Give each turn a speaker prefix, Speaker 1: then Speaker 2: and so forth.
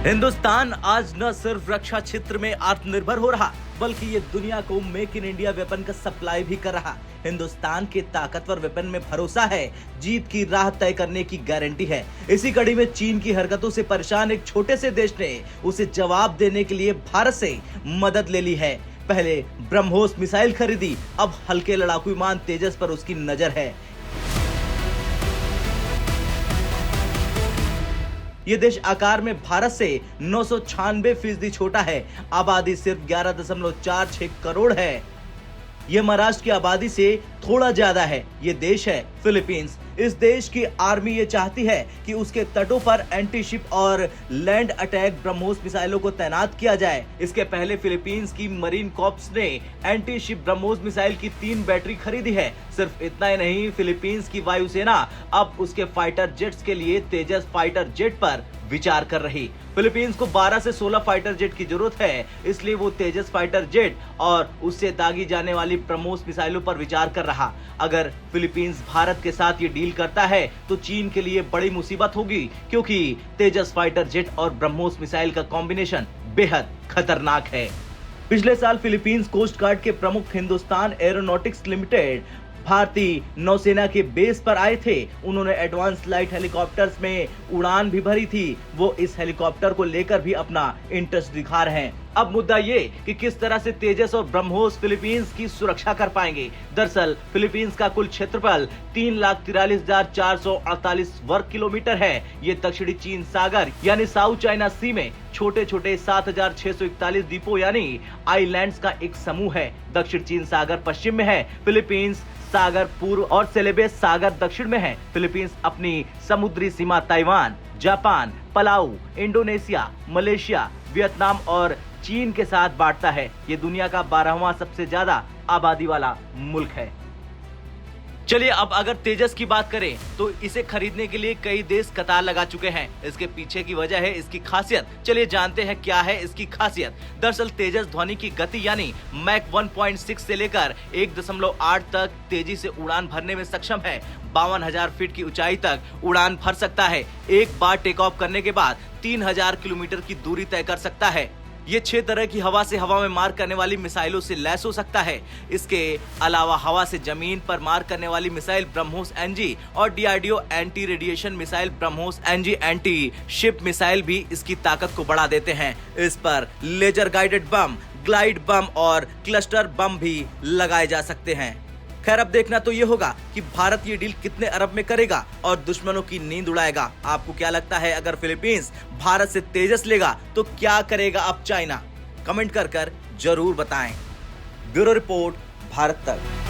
Speaker 1: हिंदुस्तान आज न सिर्फ रक्षा क्षेत्र में आत्मनिर्भर हो रहा, बल्कि ये दुनिया को मेक इन इंडिया वेपन का सप्लाई भी कर रहा। हिंदुस्तान के ताकतवर वेपन में भरोसा है, जीत की राह तय करने की गारंटी है। इसी कड़ी में चीन की हरकतों से परेशान एक छोटे से देश ने उसे जवाब देने के लिए भारत से मदद ले ली है। पहले ब्रह्मोस मिसाइल खरीदी, अब हल्के लड़ाकू विमान तेजस पर उसकी नजर है। ये देश आकार में भारत से 996% छोटा है। आबादी सिर्फ 11.46 करोड़ है। ये महाराष्ट्र की आबादी से थोड़ा ज्यादा है। ये देश है फिलीपींस। इस देश की आर्मी ये चाहती है कि उसके तटों पर एंटी शिप और लैंड अटैक ब्रह्मोस मिसाइलों को तैनात किया जाए। इसके पहले फिलीपींस की मरीन कॉर्प्स ने एंटी शिप ब्रह्मोस मिसाइल की 3 बैटरी खरीदी है। सिर्फ इतना ही नहीं, फिलीपींस की वायुसेना अब उसके फाइटर जेट्स के लिए तेजस फाइटर जेट पर विचार कर रही। फिलीपींस को 12 से 16 फाइटर जेट की जरूरत है, इसलिए वो तेजस फाइटर जेट और उससे दागी जाने वाली ब्रह्मोस मिसाइलों पर विचार कर रहा। अगर फिलीपींस भारत के साथ ये डील करता है तो चीन के लिए बड़ी मुसीबत होगी, क्योंकि तेजस फाइटर जेट और ब्रह्मोस मिसाइल का कॉम्बिनेशन बेहद खतरनाक है। पिछले साल फिलीपींस कोस्ट गार्ड के प्रमुख हिंदुस्तान एरोनॉटिक्स लिमिटेड भारतीय नौसेना के बेस पर आए थे। उन्होंने एडवांस लाइट हेलीकॉप्टर्स में उड़ान भी भरी थी। वो इस हेलीकॉप्टर को लेकर भी अपना इंटरेस्ट दिखा रहे हैं। अब मुद्दा ये कि किस तरह से तेजस और ब्रह्मोस फिलीपींस की सुरक्षा कर पाएंगे। दरअसल फिलीपींस का कुल क्षेत्रफल 3,43,448 वर्ग किलोमीटर है। ये दक्षिणी चीन सागर यानी साउथ चाइना सी में छोटे छोटे 7,641 द्वीपों यानी आइलैंड्स का एक समूह है। दक्षिण चीन सागर पश्चिम में है, फिलीपींस सागर पूर्व और सेलेबेस सागर दक्षिण में है। फिलीपींस अपनी समुद्री सीमा Taiwan, Japan, Palau, Indonesia, Malaysia, Vietnam और चीन के साथ बांटता है। ये दुनिया का 12वां सबसे ज्यादा आबादी वाला मुल्क है। चलिए अब अगर तेजस की बात करें तो इसे खरीदने के लिए कई देश कतार लगा चुके हैं। इसके पीछे की वजह है इसकी खासियत। चलिए जानते हैं क्या है इसकी खासियत। दरअसल तेजस ध्वनि की गति यानी मैक 1.6 से लेकर 1.8 तक तेजी से उड़ान भरने में सक्षम है। 52,000 फीट की ऊंचाई तक उड़ान भर सकता है। एक बार टेक ऑफ करने के बाद 3,000 किलोमीटर की दूरी तय कर सकता है। ये 6 तरह की हवा से हवा में मार करने वाली मिसाइलों से लैस हो सकता है। इसके अलावा हवा से जमीन पर मार करने वाली मिसाइल ब्रह्मोस एनजी और DRDO anti radiation missile BrahMos NG anti ship missile भी इसकी ताकत को बढ़ा देते हैं। इस पर laser guided bomb, glide bomb और क्लस्टर बम भी लगाए जा सकते हैं। खैर अब देखना तो ये होगा कि भारत ये डील कितने अरब में करेगा और दुश्मनों की नींद उड़ाएगा। आपको क्या लगता है, अगर फिलीपींस भारत से तेजस लेगा तो क्या करेगा अब चाइना? कमेंट कर जरूर बताएं। ब्यूरो रिपोर्ट, भारत तक।